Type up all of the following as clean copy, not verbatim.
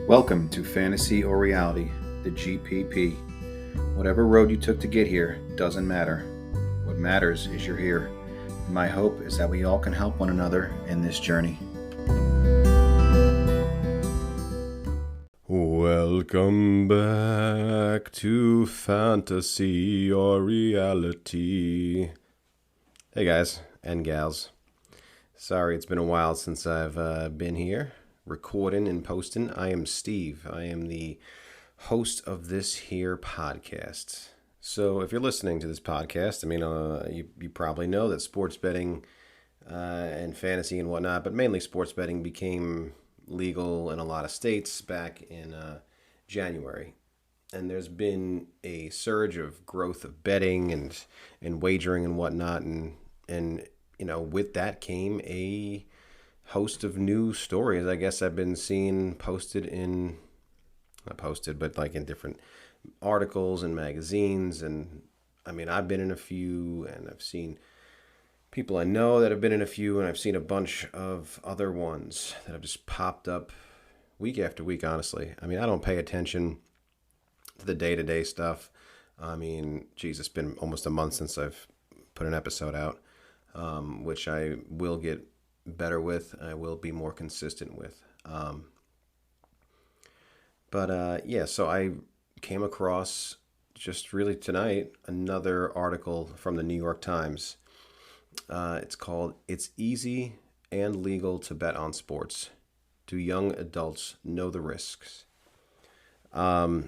Welcome to Fantasy or Reality, the GPP. Whatever road you took to get here doesn't matter. What matters is you're here. And my hope is that we all can help one another in this journey. Welcome back to Fantasy or Reality. Hey guys and gals. Sorry it's been a while since I've been here recording and posting. I am Steve. I am the host of this here podcast. So if you're listening to this podcast, you probably know that sports betting and fantasy and whatnot, but mainly sports betting became legal in a lot of states back in January. And there's been a surge of growth of betting and wagering and whatnot. And with that came a host of new stories. I guess I've been seeing posted in, not posted, but like in different articles and magazines. And I've been in a few, and I've seen people I know that have been in a few, and I've seen a bunch of other ones that have just popped up week after week, honestly. I don't pay attention to the day-to-day stuff. It's been almost a month since I've put an episode out, which I will get better with. I will be more consistent with. So I came across just really tonight another article from the New York Times. It's called "It's Easy and Legal to Bet on Sports. Do Young Adults Know the Risks?" I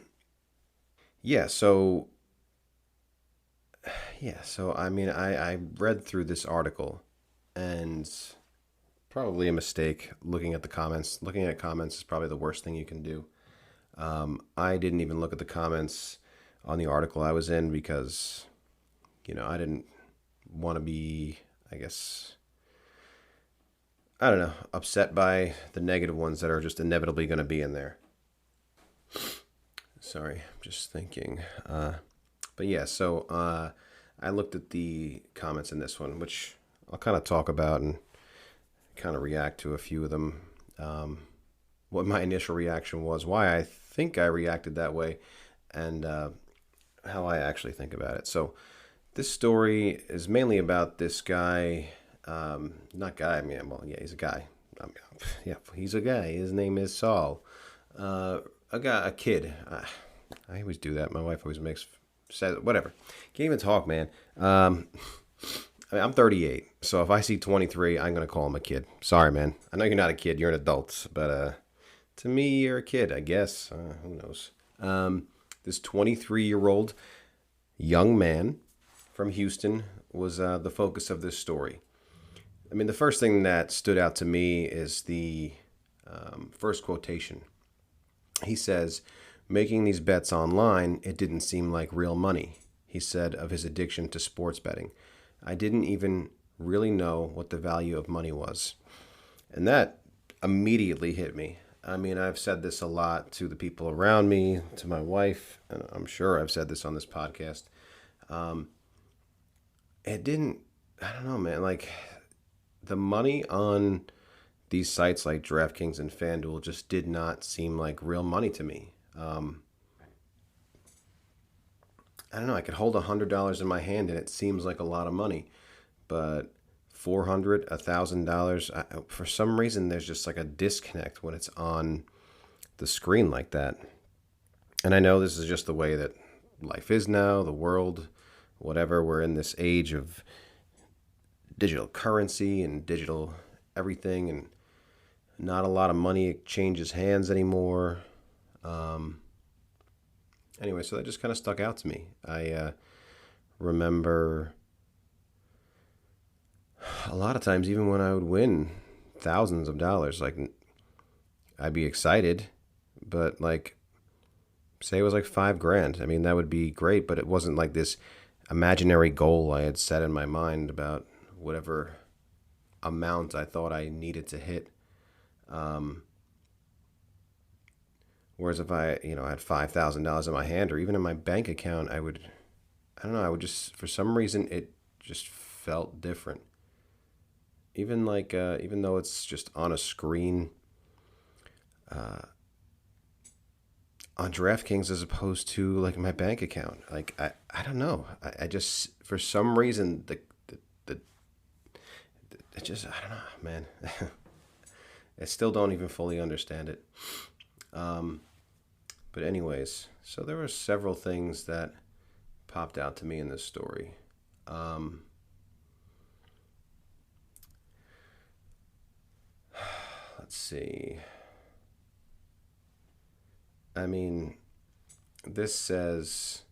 read through this article, and probably a mistake looking at the comments. Looking at comments is probably the worst thing you can do. I didn't even look at the comments on the article I was in because, I didn't want to be, upset by the negative ones that are just inevitably going to be in there. Sorry, I'm just thinking. I looked at the comments in this one, which I'll kind of talk about and kind of react to a few of them. What my initial reaction was, why I think I reacted that way, and how I actually think about it. So this story is mainly about this guy, he's a guy. He's a guy. His name is Saul. A kid. I always do that. My wife always says, whatever. Can't even talk, man. I'm 38, so if I see 23, I'm going to call him a kid. Sorry, man. I know you're not a kid. You're an adult, but to me, you're a kid, I guess. Who knows? This 23-year-old young man from Houston was the focus of this story. The first thing that stood out to me is the first quotation. He says, "Making these bets online, it didn't seem like real money," he said of his addiction to sports betting. "I didn't even really know what the value of money was." And that immediately hit me. I've said this a lot to the people around me, to my wife, and I'm sure I've said this on this podcast. I don't know, man, like the money on these sites like DraftKings and FanDuel just did not seem like real money to me. I don't know, I could hold $100 in my hand and it seems like a lot of money, but $400, $1,000, for some reason there's just like a disconnect when it's on the screen like that. And I know this is just the way that life is now, the world, whatever. We're in this age of digital currency and digital everything, and not a lot of money changes hands anymore. Anyway, so that just kind of stuck out to me. I remember a lot of times, even when I would win thousands of dollars, like I'd be excited, but like say it was like $5,000. That would be great, but it wasn't like this imaginary goal I had set in my mind about whatever amount I thought I needed to hit. Whereas if I had $5,000 in my hand or even in my bank account, I would just, for some reason, it just felt different. Even though it's just on a screen, on DraftKings as opposed to like my bank account. Like I don't know. I just for some reason the it just I don't know, man. I still don't even fully understand it. But anyways, so there were several things that popped out to me in this story. Let's see. I mean, this is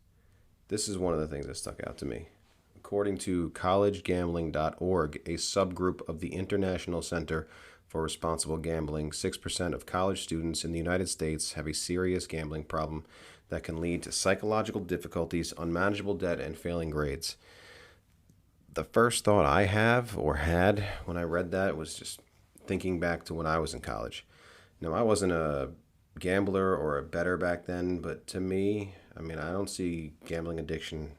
one of the things that stuck out to me. According to collegegambling.org, a subgroup of the International Center for Responsible Gambling, 6% of college students in the United States have a serious gambling problem that can lead to psychological difficulties, unmanageable debt, and failing grades. The first thought I have or had when I read that was just thinking back to when I was in college. Now, I wasn't a gambler or a bettor back then, but to me, I mean, I don't see gambling addiction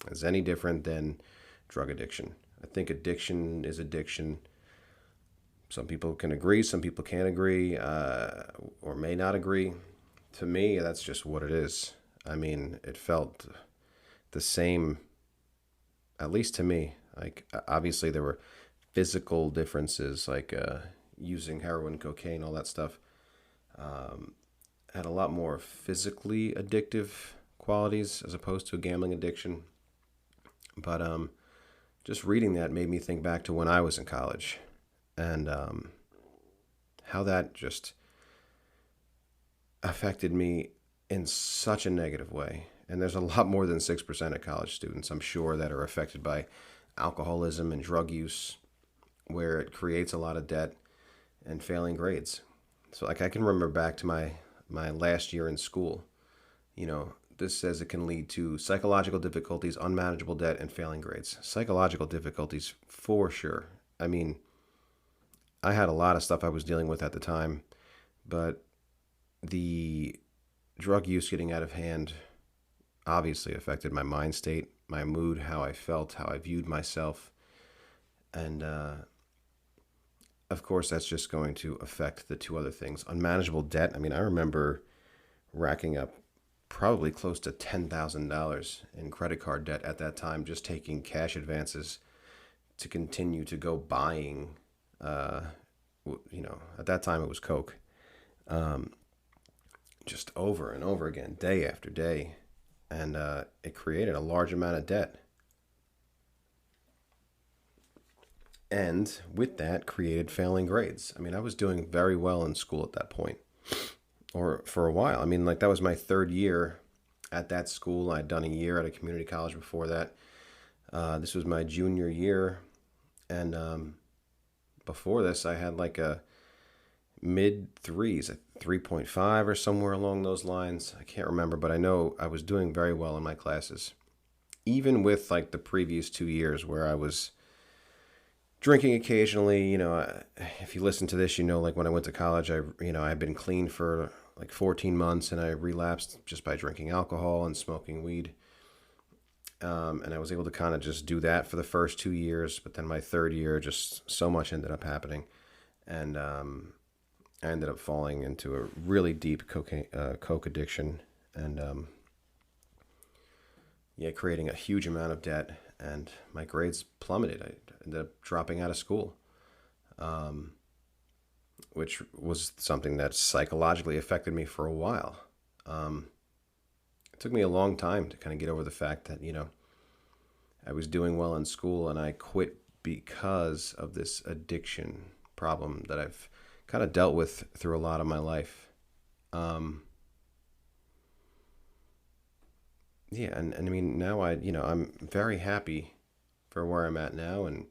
as any different than drug addiction. I think addiction is addiction. Some people can agree, some people can't agree, or may not agree. To me, that's just what it is. I mean, it felt the same, at least to me. Like, obviously, there were physical differences, like using heroin, cocaine, all that stuff. Had a lot more physically addictive qualities as opposed to a gambling addiction. But just reading that made me think back to when I was in college and how that just affected me in such a negative way. And there's a lot more than 6% of college students, I'm sure, that are affected by alcoholism and drug use, where it creates a lot of debt and failing grades. So, like, I can remember back to my last year in school. You know, this says it can lead to psychological difficulties, unmanageable debt, and failing grades. Psychological difficulties, for sure. I mean, I had a lot of stuff I was dealing with at the time, but the drug use getting out of hand obviously affected my mind state, my mood, how I felt, how I viewed myself. And of course, that's just going to affect the two other things. Unmanageable debt. I mean, I remember racking up probably close to $10,000 in credit card debt at that time, just taking cash advances to continue to go buying, at that time it was Coke, just over and over again, day after day. And it created a large amount of debt. And with that, created failing grades. I mean, I was doing very well in school at that point, or for a while. I mean, like, that was my third year at that school. I'd done a year at a community college before that. This was my junior year. And before this, I had like a mid threes, a 3.5 or somewhere along those lines. I can't remember, but I know I was doing very well in my classes. Even with like the previous 2 years where I was drinking occasionally. If you listen to this, like when I went to college, I had been clean for like 14 months and I relapsed just by drinking alcohol and smoking weed. And I was able to kind of just do that for the first 2 years, but then my third year, just so much ended up happening. And I ended up falling into a really deep coke addiction and creating a huge amount of debt, and my grades plummeted. I ended up dropping out of school, which was something that psychologically affected me for a while. It took me a long time to kind of get over the fact that, I was doing well in school and I quit because of this addiction problem that I've kind of dealt with through a lot of my life. And I mean, now I'm very happy for where I'm at now. And,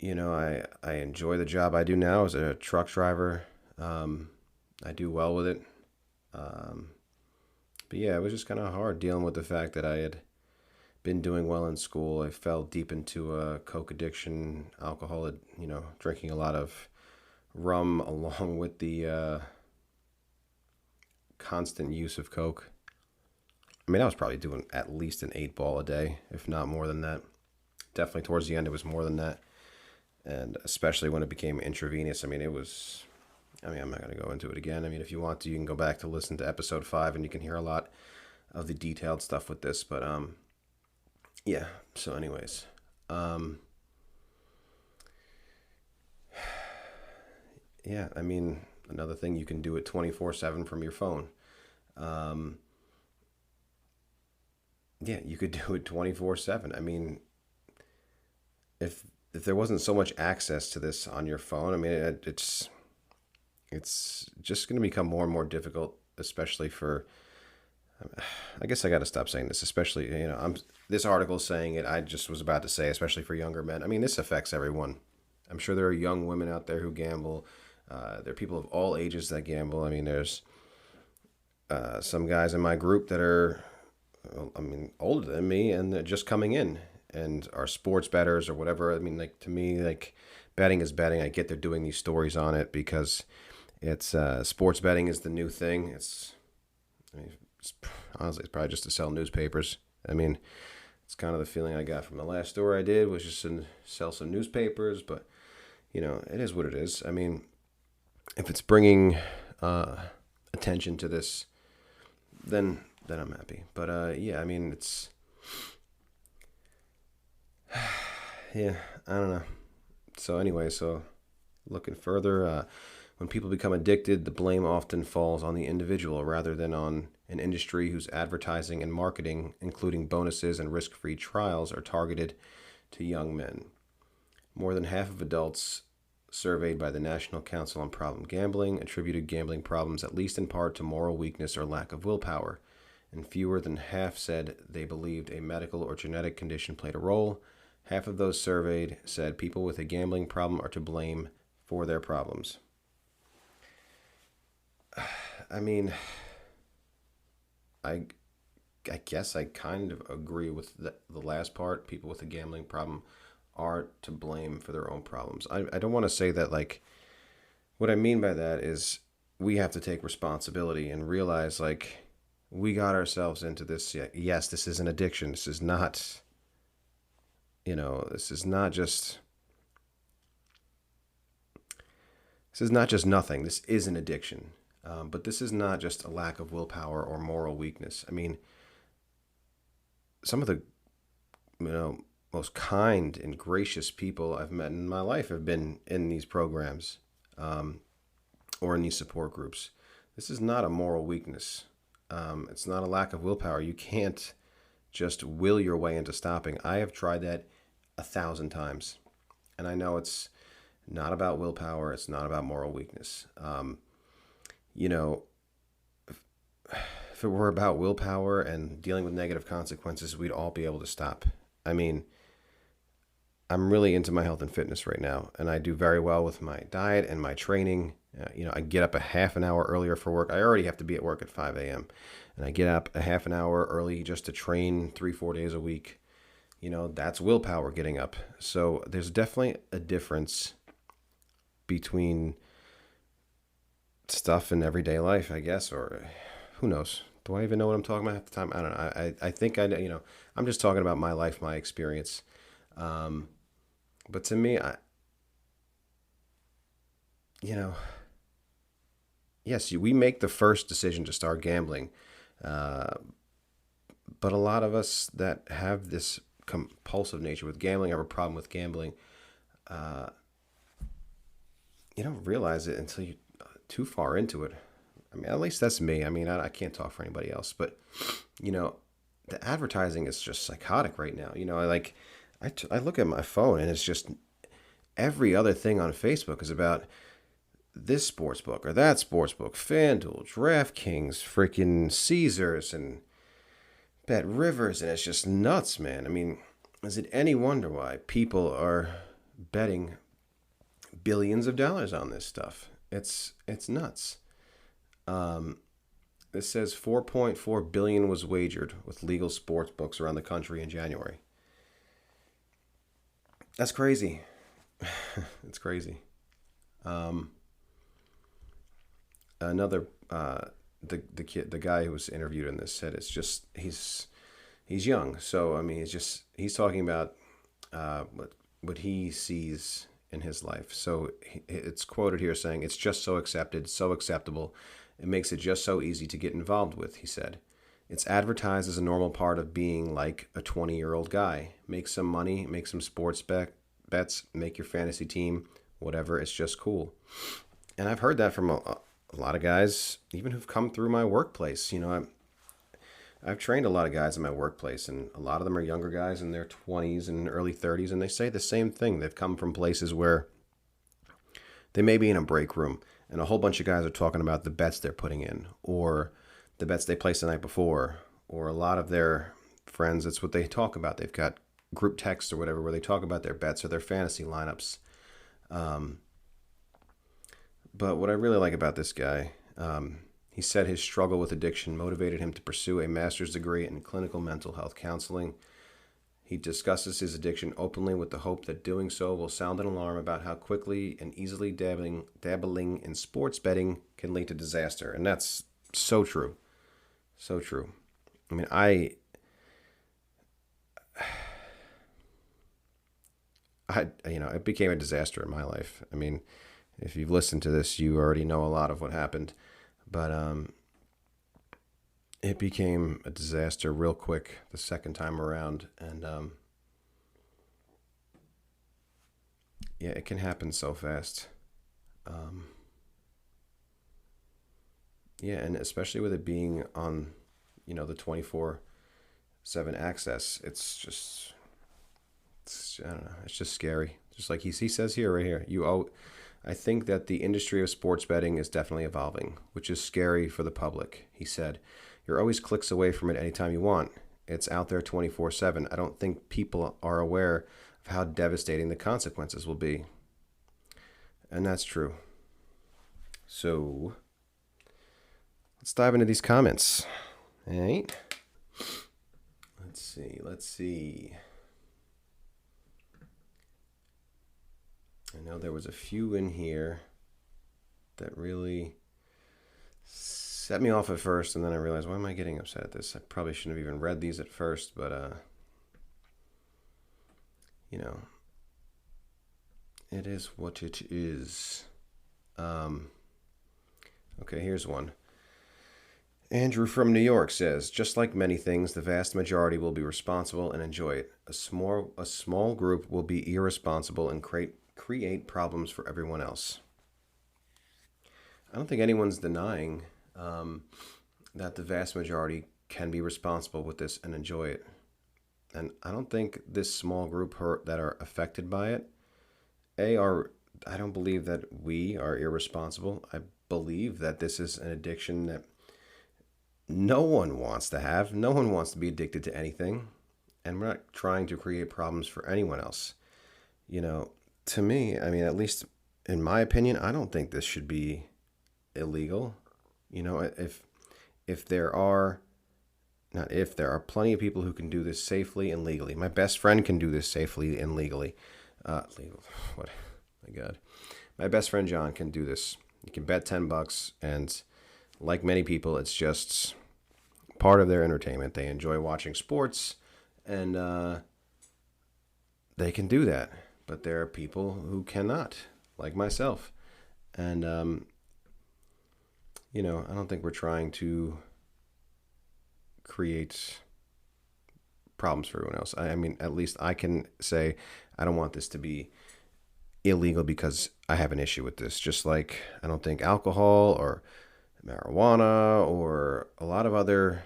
I enjoy the job I do now as a truck driver. I do well with it. But yeah, it was just kind of hard dealing with the fact that I had been doing well in school. I fell deep into a coke addiction, alcohol, drinking a lot of rum along with the constant use of coke. I mean, I was probably doing at least an 8-ball a day, if not more than that. Definitely towards the end, it was more than that. And especially when it became intravenous, I mean, I mean, I'm not going to go into it again. I mean, if you want to, you can go back to listen to episode 5 and you can hear a lot of the detailed stuff with this. But yeah. So, anyways, yeah. I mean, another thing, you can do it 24/7 from your phone. Um, yeah, you could do it 24/7. I mean, if there wasn't so much access to this on your phone, I mean, it's just going to become more and more difficult, especially for. I guess I got to stop saying this, especially this article is saying it. I just was about to say, especially for younger men. I mean, this affects everyone. I'm sure there are young women out there who gamble. There are people of all ages that gamble. I mean, there's some guys in my group that are, well, I mean, older than me, and they're just coming in and are sports bettors or whatever. I mean, like, to me, like, betting is betting. I get they're doing these stories on it because it's sports betting is the new thing. I mean, honestly, it's probably just to sell newspapers. I mean, it's kind of the feeling I got from the last store I did, was just to sell some newspapers. But it is what it is. I mean, if it's bringing attention to this, then I'm happy. But yeah, I mean, it's yeah, I don't know. So anyway, looking further, when people become addicted, the blame often falls on the individual rather than on an industry whose advertising and marketing, including bonuses and risk-free trials, are targeted to young men. More than half of adults surveyed by the National Council on Problem Gambling attributed gambling problems at least in part to moral weakness or lack of willpower, and fewer than half said they believed a medical or genetic condition played a role. Half of those surveyed said people with a gambling problem are to blame for their problems. I mean, I guess I kind of agree with the last part. People with a gambling problem are to blame for their own problems. I don't want to say that, like, what I mean by that is we have to take responsibility and realize, like, we got ourselves into this. Yes, this is an addiction. This is not, this is not just nothing. This is an addiction. But this is not just a lack of willpower or moral weakness. I mean, some of the, most kind and gracious people I've met in my life have been in these programs, or in these support groups. This is not a moral weakness. It's not a lack of willpower. You can't just will your way into stopping. I have tried that 1,000 times, and I know it's not about willpower. It's not about moral weakness. If it were about willpower and dealing with negative consequences, we'd all be able to stop. I mean, I'm really into my health and fitness right now, and I do very well with my diet and my training. I get up a half an hour earlier for work. I already have to be at work at 5 a.m., and I get up a half an hour early just to train 3-4 days a week. That's willpower, getting up. So there's definitely a difference between stuff in everyday life, I guess, or who knows? Do I even know what I'm talking about half the time? I don't know. I think I'm just talking about my life, my experience. But to me, yes, we make the first decision to start gambling. But a lot of us that have this compulsive nature with gambling, have a problem with gambling, you don't realize it until you're too far into it. I mean, at least that's me. I mean, I can't talk for anybody else, but the advertising is just psychotic right now. I look at my phone and it's just every other thing on Facebook is about this sports book or that sports book, FanDuel, DraftKings, freaking Caesars, and Bet Rivers, and it's just nuts, man. I mean, is it any wonder why people are betting billions of dollars on this stuff? It's nuts. This says 4.4 billion was wagered with legal sports books around the country in January. That's crazy. It's crazy. Another the guy who was interviewed in this said it's just he's young, so I mean he's talking about what he sees in his life. So it's quoted here saying, "It's just so accepted, so acceptable. It makes it just so easy to get involved with," he said. "It's advertised as a normal part of being like a 20-year-old guy. Make some money, make some sports bets, make your fantasy team, whatever. It's just cool." And I've heard that from a lot of guys, even who've come through my workplace. I've trained a lot of guys in my workplace, and a lot of them are younger guys in their 20s and early 30s, and they say the same thing. They've come from places where they may be in a break room, and a whole bunch of guys are talking about the bets they're putting in, or the bets they placed the night before, or a lot of their friends, that's what they talk about. They've got group texts or whatever where they talk about their bets or their fantasy lineups. But what I really like about this guy, he said his struggle with addiction motivated him to pursue a master's degree in clinical mental health counseling. He discusses his addiction openly with the hope that doing so will sound an alarm about how quickly and easily dabbling in sports betting can lead to disaster. And that's so true. So true. I mean, it became a disaster in my life. I mean, if you've listened to this, you already know a lot of what happened. But it became a disaster real quick the second time around. And it can happen so fast. And especially with it being on, the 24/7 access, I don't know, it's just scary. Just like he says here, right here, I think that the industry of sports betting is definitely evolving, which is scary for the public. He said, "You're always clicks away from it anytime you want. It's out there 24/7. I don't think people are aware of how devastating the consequences will be." And that's true. So let's dive into these comments. All right. Let's see. I know there was a few in here that really set me off at first, and then I realized, why am I getting upset at this? I probably shouldn't have even read these at first, but it is what it is. Okay, here's one. Andrew from New York says, "Just like many things, the vast majority will be responsible and enjoy it. A small group will be irresponsible and create problems for everyone else." I don't think anyone's denying that the vast majority can be responsible with this and enjoy it. And I don't think this small group that are affected by it, I don't believe that we are irresponsible. I believe that this is an addiction that no one wants to have. No one wants to be addicted to anything. And we're not trying to create problems for anyone else. To me, I mean, at least in my opinion, I don't think this should be illegal. There are plenty of people who can do this safely and legally. My best friend can do this safely and legally. Legal. What? My God. My best friend John can do this. You can bet $10, and like many people, it's just part of their entertainment. They enjoy watching sports, and they can do that. But there are people who cannot, like myself. And, I don't think we're trying to create problems for everyone else. I mean, at least I can say I don't want this to be illegal because I have an issue with this. Just like I don't think alcohol or marijuana or a lot of other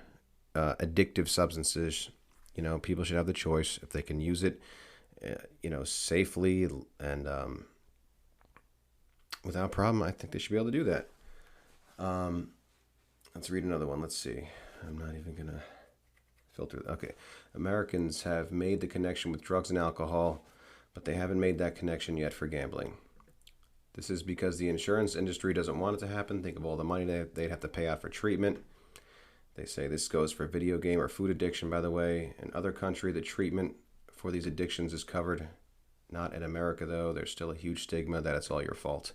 addictive substances, people should have the choice if they can use it safely and without problem. I think they should be able to do that. Let's read another one. Let's see. I'm not even going to filter. Okay. Americans have made the connection with drugs and alcohol, but they haven't made that connection yet for gambling. This is because the insurance industry doesn't want it to happen. Think of all the money they'd have to pay out for treatment. They say this goes for video game or food addiction, by the way. In other countries, the treatment for these addictions is covered. Not in America, though. There's still a huge stigma that it's all your fault.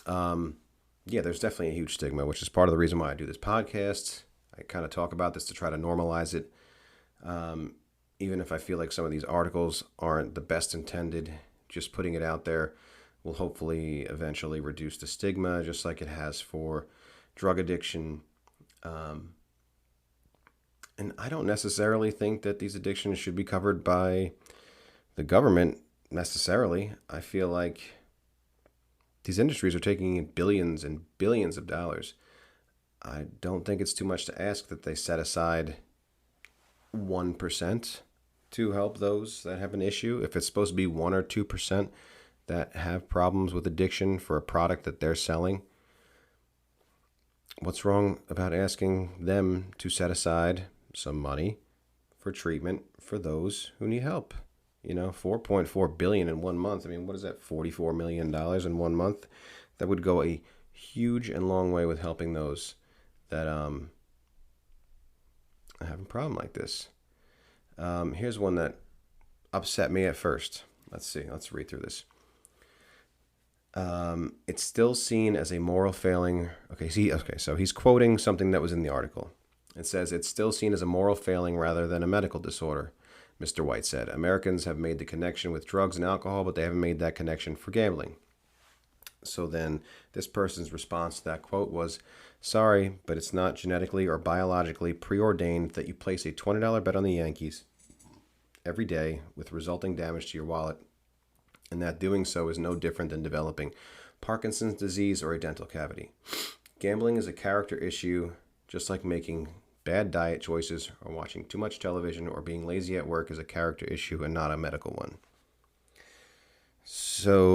There's definitely a huge stigma, which is part of the reason why I do this podcast. I kind of talk about this to try to normalize even if I feel like some of these articles aren't the best intended, just putting it out there will hopefully eventually reduce the stigma, just like it has for drug addiction. And I don't necessarily think that these addictions should be covered by the government necessarily. I feel like these industries are taking in billions and billions of dollars. I don't think it's too much to ask that they set aside 1% to help those that have an issue. If it's supposed to be 1 or 2% that have problems with addiction for a product that they're selling, what's wrong about asking them to set aside some money for treatment for those who need help? $4.4 billion in 1 month. I mean, what is that? $44 million in 1 month. That would go a huge and long way with helping those that have a problem like this. Here's one that upset me at first. Let's see. Let's read through this. It's still seen as a moral failing. So he's quoting something that was in the article. It says, it's still seen as a moral failing rather than a medical disorder, Mr. White said. Americans have made the connection with drugs and alcohol, but they haven't made that connection for gambling. So then this person's response to that quote was, sorry, but it's not genetically or biologically preordained that you place a $20 bet on the Yankees every day with resulting damage to your wallet, and that doing so is no different than developing Parkinson's disease or a dental cavity. Gambling is a character issue, just like making bad diet choices or watching too much television or being lazy at work is a character issue and not a medical one. So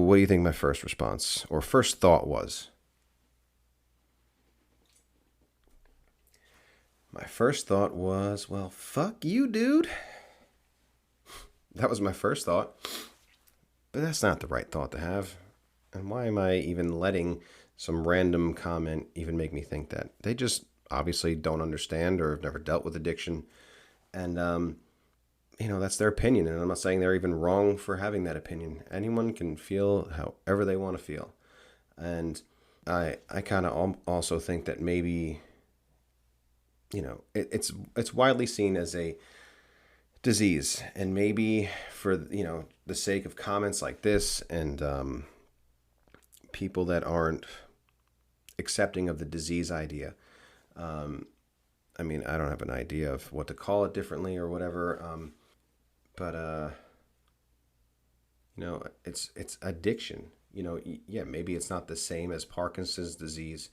what do you think my first response or first thought was? My first thought was, well, fuck you, dude. That was my first thought. But that's not the right thought to have. And why am I even letting some random comment even make me think that? They just obviously don't understand or have never dealt with addiction. And, that's their opinion. And I'm not saying they're even wrong for having that opinion. Anyone can feel however they want to feel. And I kind of also think that maybe, it's widely seen as a disease. And maybe for, the sake of comments like this and people that aren't accepting of the disease idea, I don't have an idea of what to call it differently or whatever. But it's addiction. Maybe it's not the same as Parkinson's disease,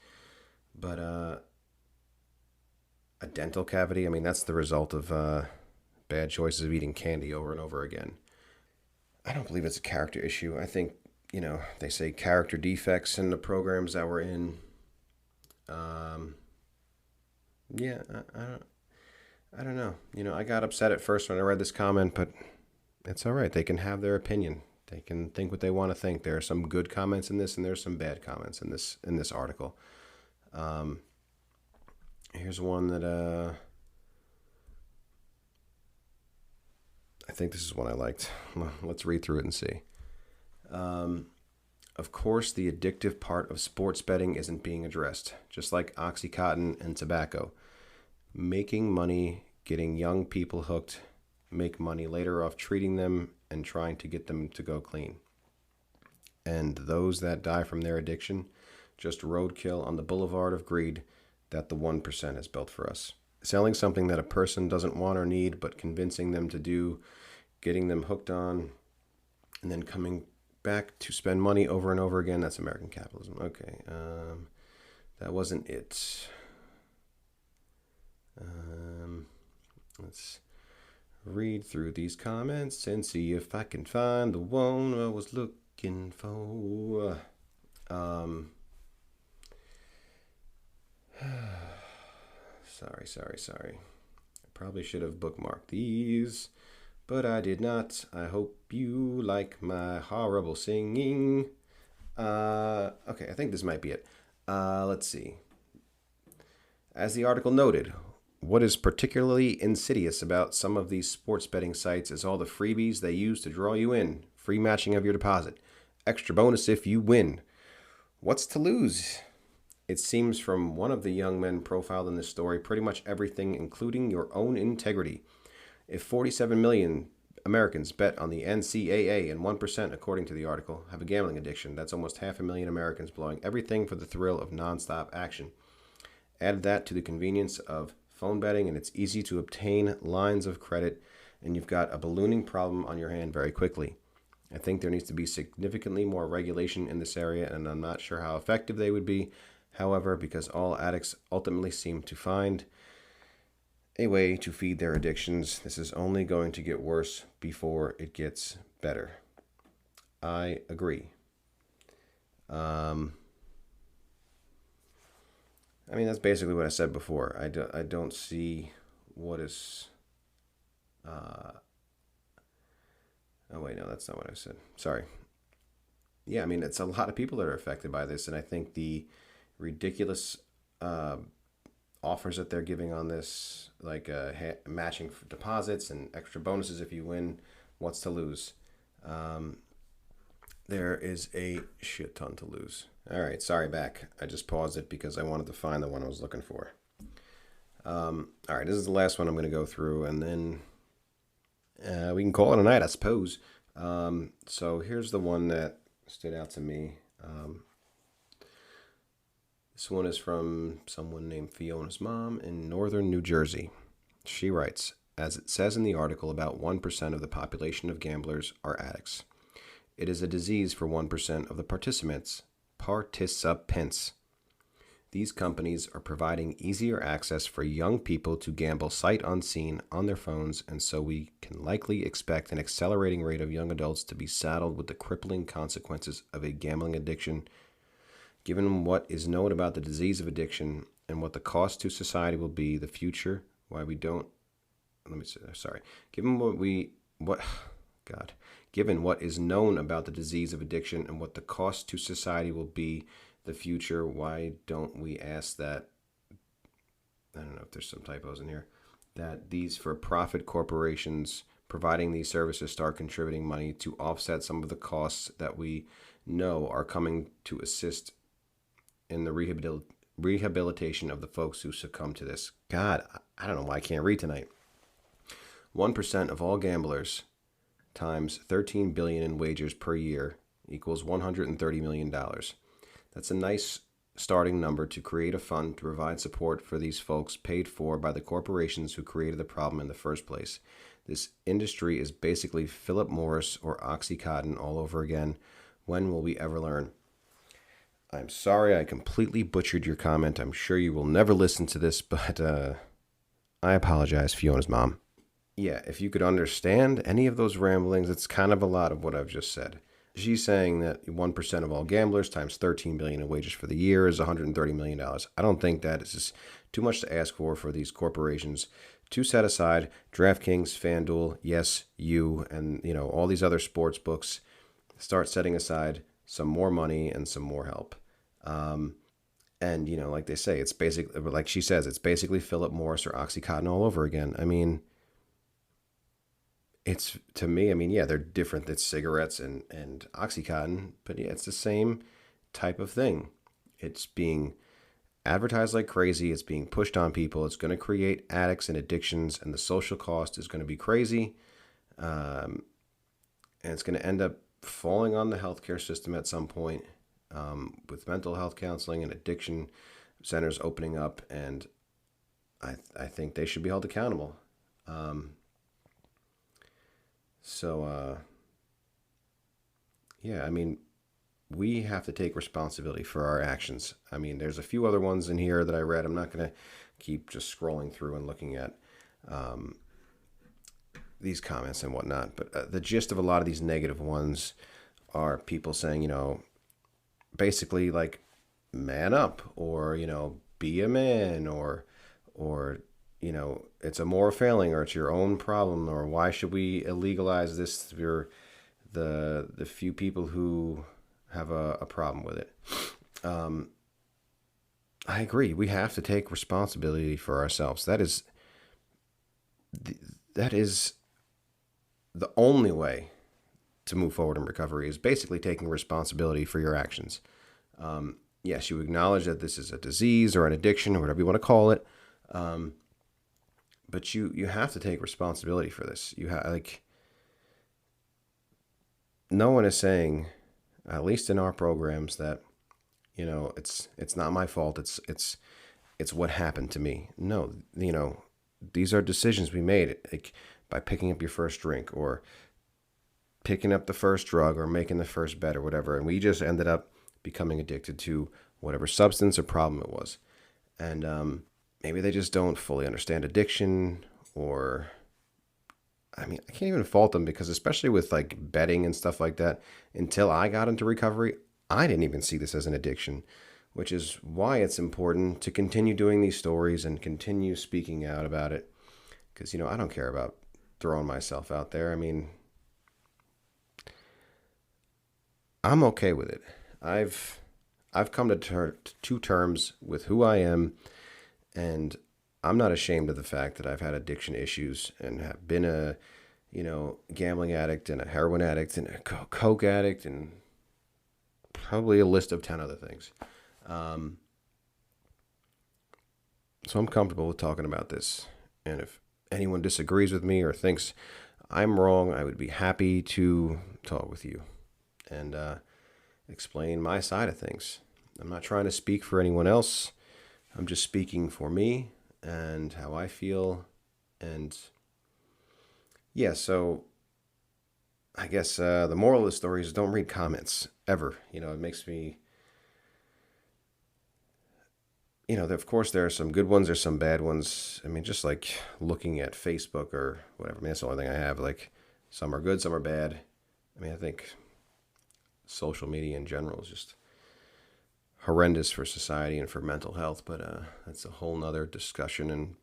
but a dental cavity, that's the result of bad choices of eating candy over and over again. I don't believe it's a character issue. I think, they say character defects in the programs that we're in. I don't know. I got upset at first when I read this comment, but it's all right. They can have their opinion. They can think what they want to think. There are some good comments in this, and there's some bad comments in this article. Here's one that I think this is one I liked. Let's read through it and see. Of course, the addictive part of sports betting isn't being addressed, just like OxyContin and tobacco. Making money, getting young people hooked, make money later off treating them and trying to get them to go clean. And those that die from their addiction, just roadkill on the boulevard of greed that the 1% has built for us. Selling something that a person doesn't want or need, but convincing them to do, getting them hooked on, and then coming back to spend money over and over again. That's American capitalism. Okay, that wasn't it. Let's read through these comments and see if I can find the one I was looking for. Sorry. I probably should have bookmarked these, but I did not. I hope you like my horrible singing. Okay, I think this might be it. Let's see. As the article noted, what is particularly insidious about some of these sports betting sites is all the freebies they use to draw you in. Free matching of your deposit. Extra bonus if you win. What's to lose? It seems from one of the young men profiled in this story, pretty much everything, including your own integrity. If 47 million Americans bet on the NCAA, and 1%, according to the article, have a gambling addiction. That's almost 500,000 Americans blowing everything for the thrill of nonstop action. Add that to the convenience of phone betting, and it's easy to obtain lines of credit, and you've got a ballooning problem on your hand very quickly. I think there needs to be significantly more regulation in this area, and I'm not sure how effective they would be. However, because all addicts ultimately seem to find a way to feed their addictions, this is only going to get worse before it gets better. I agree. I mean, that's basically what I said before. I don't see what is... Oh, wait, no, that's not what I said. Sorry. Yeah, I mean, it's a lot of people that are affected by this, and I think the ridiculous offers that they're giving on this, like matching deposits and extra bonuses if you win, what's to lose? There is a shit ton to lose. All right, sorry, back. I just paused it because I wanted to find the one I was looking for. All right, this is the last one I'm going to go through, and then we can call it a night, I suppose. So here's the one that stood out to me. This one is from someone named Fiona's mom in northern New Jersey. She writes, as it says in the article, about 1% of the population of gamblers are addicts. It is a disease for 1% of the participants. These companies are providing easier access for young people to gamble sight unseen on their phones, and so we can likely expect an accelerating rate of young adults to be saddled with the crippling consequences of a gambling addiction. Given what is known about the disease of addiction and what the cost to society will be, the future, Given what is known about the disease of addiction and what the cost to society will be, the future, why don't we ask that, I don't know if there's some typos in here, that these for-profit corporations providing these services start contributing money to offset some of the costs that we know are coming to assist in the rehabilitation of the folks who succumb to this. God, I don't know why I can't read tonight. 1% of all gamblers times $13 billion in wagers per year equals $130 million. That's a nice starting number to create a fund to provide support for these folks paid for by the corporations who created the problem in the first place. This industry is basically Philip Morris or OxyContin all over again. When will we ever learn? I'm sorry I completely butchered your comment. I'm sure you will never listen to this, but I apologize, Fiona's mom. Yeah, if you could understand any of those ramblings, it's kind of a lot of what I've just said. She's saying that 1% of all gamblers times $13 billion in wages for the year is $130 million. I don't think that is just too much to ask for these corporations to set aside DraftKings, FanDuel, yes, you, and all these other sports books. Start setting aside some more money and some more help. And like they say, it's basically, like she says, it's basically Philip Morris or OxyContin all over again. I mean, it's, to me, yeah, they're different. It's cigarettes and OxyContin, but yeah, it's the same type of thing. It's being advertised like crazy. It's being pushed on people. It's going to create addicts and addictions, and the social cost is going to be crazy. And it's going to end up falling on the healthcare system at some point, with mental health counseling and addiction centers opening up, and I think they should be held accountable. Yeah, we have to take responsibility for our actions. There's a few other ones in here that I read. I'm not going to keep just scrolling through and looking at these comments and whatnot, but the gist of a lot of these negative ones are people saying, basically like, man up, or, be a man, or it's a moral failing, or it's your own problem, or why should we illegalize this for the few people who have a problem with it. I agree. We have to take responsibility for ourselves. That is the only way to move forward in recovery, is basically taking responsibility for your actions. Yes, you acknowledge that this is a disease or an addiction or whatever you want to call it. But you have to take responsibility for this. You have, no one is saying, at least in our programs, that it's not my fault. It's what happened to me. No, these are decisions we made, like by picking up your first drink or picking up the first drug or making the first bet or whatever, and we just ended up becoming addicted to whatever substance or problem it was. And maybe they just don't fully understand addiction, or I mean, I can't even fault them, because especially with like betting and stuff like that, until I got into recovery, I didn't even see this as an addiction, which is why it's important to continue doing these stories and continue speaking out about it. Because, I don't care about throwing myself out there. I mean, I'm okay with it. I've come to terms with who I am, and I'm not ashamed of the fact that I've had addiction issues and have been a, gambling addict and a heroin addict and a coke addict and probably a list of 10 other things. So I'm comfortable with talking about this. And if anyone disagrees with me or thinks I'm wrong, I would be happy to talk with you and explain my side of things. I'm not trying to speak for anyone else. I'm just speaking for me and how I feel. And yeah, so I guess the moral of the story is don't read comments ever. It makes me, of course there are some good ones, there's some bad ones. I mean, just like looking at Facebook or whatever, I mean, that's the only thing I have. Like, some are good, some are bad. I mean, I think social media in general is just horrendous for society and for mental health, but that's a whole nother discussion and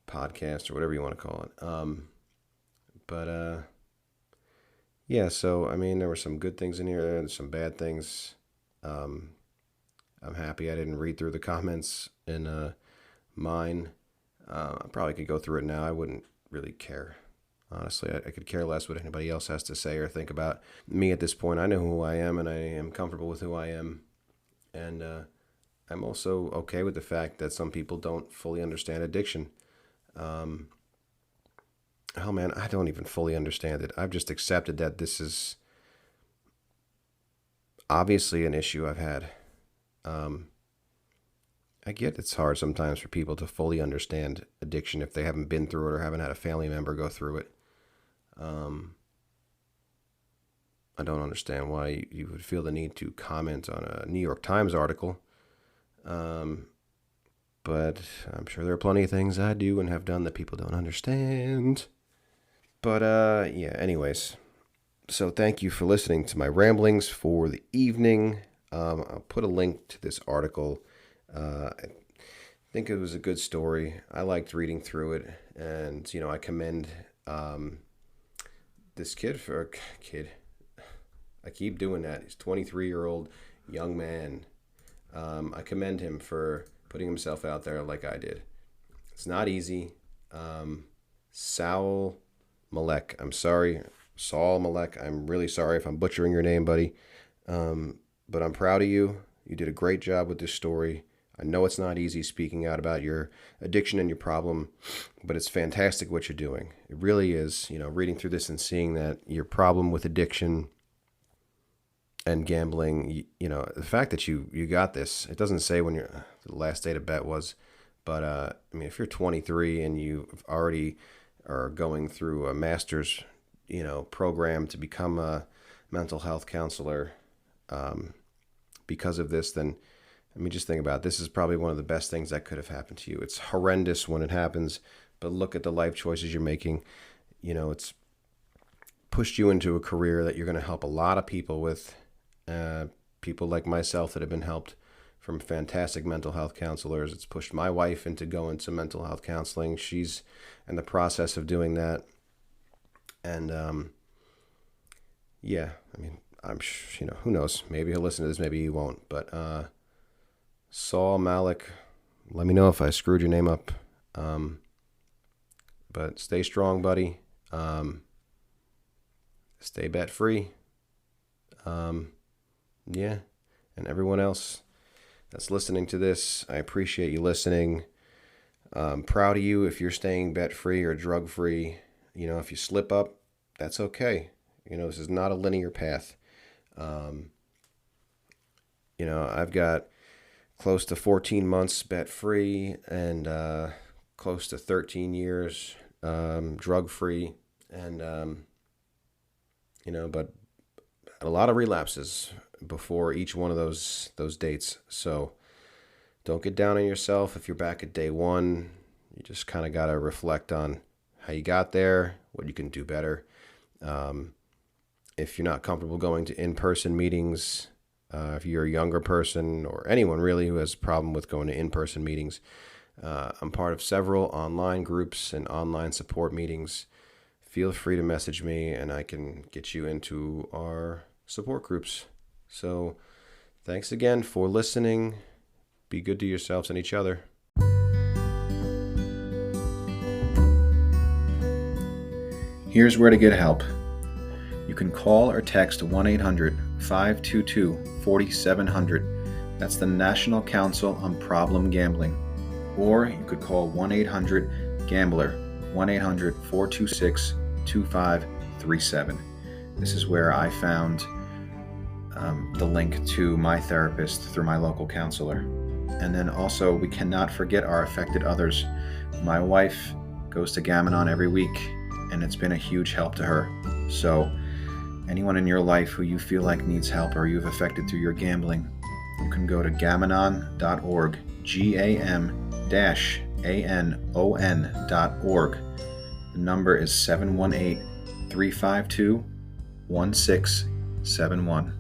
podcast or whatever you want to call it. But yeah, so I mean, there were some good things in here and some bad things. I'm happy I didn't read through the comments in mine. I probably could go through it now. I wouldn't really care. Honestly, I could care less what anybody else has to say or think about me at this point. I know who I am, and I am comfortable with who I am. And I'm also okay with the fact that some people don't fully understand addiction. Oh man, I don't even fully understand it. I've just accepted that this is obviously an issue I've had. I get it's hard sometimes for people to fully understand addiction if they haven't been through it or haven't had a family member go through it. I don't understand why you would feel the need to comment on a New York Times article. But I'm sure there are plenty of things I do and have done that people don't understand. But yeah, anyways. So thank you for listening to my ramblings for the evening. I'll put a link to this article. I think it was a good story. I liked reading through it. And, I commend this kid. I keep doing that. He's a 23-year-old young man. I commend him for putting himself out there like I did. It's not easy. Saul Malek. I'm sorry. Saul Malek. I'm really sorry if I'm butchering your name, buddy. But I'm proud of you. You did a great job with this story. I know it's not easy speaking out about your addiction and your problem, but it's fantastic what you're doing. It really is. Reading through this and seeing that your problem with addiction and gambling, the fact that you got this, it doesn't say when the last day to bet was, but I mean, if you're 23 and you already are going through a master's, program to become a mental health counselor, because of this, then I mean, just think about it. This is probably one of the best things that could have happened to you. It's horrendous when it happens, but look at the life choices you're making. It's pushed you into a career that you're going to help a lot of people with. People like myself that have been helped from fantastic mental health counselors. It's pushed my wife into going to mental health counseling. She's in the process of doing that. And yeah, I mean, I'm who knows? Maybe he'll listen to this, maybe he won't. But Saul Malik, let me know if I screwed your name up. But stay strong, buddy. Stay bet free. Yeah, and everyone else that's listening to this, I appreciate you listening. I'm proud of you if you're staying bet free or drug free. If you slip up, that's okay. This is not a linear path. I've got close to 14 months bet-free and close to 13 years drug-free, and but a lot of relapses before each one of those dates. So don't get down on yourself if you're back at day one. You just kind of got to reflect on how you got there, what you can do better. If you're not comfortable going to in-person meetings, if you're a younger person or anyone really who has a problem with going to in-person meetings, I'm part of several online groups and online support meetings. Feel free to message me and I can get you into our support groups. So thanks again for listening. Be good to yourselves and each other. Here's where to get help. You can call or text 1-800-522-4700. That's the National Council on Problem Gambling. Or you could call 1-800-GAMBLER, 1-800-426-2537. This is where I found the link to my therapist through my local counselor. And then also, we cannot forget our affected others. My wife goes to Gam-Anon every week, and it's been a huge help to her. So anyone in your life who you feel like needs help or you've affected through your gambling, you can go to gamanon.org, GAM-ANON.org. The number is 718-352-1671.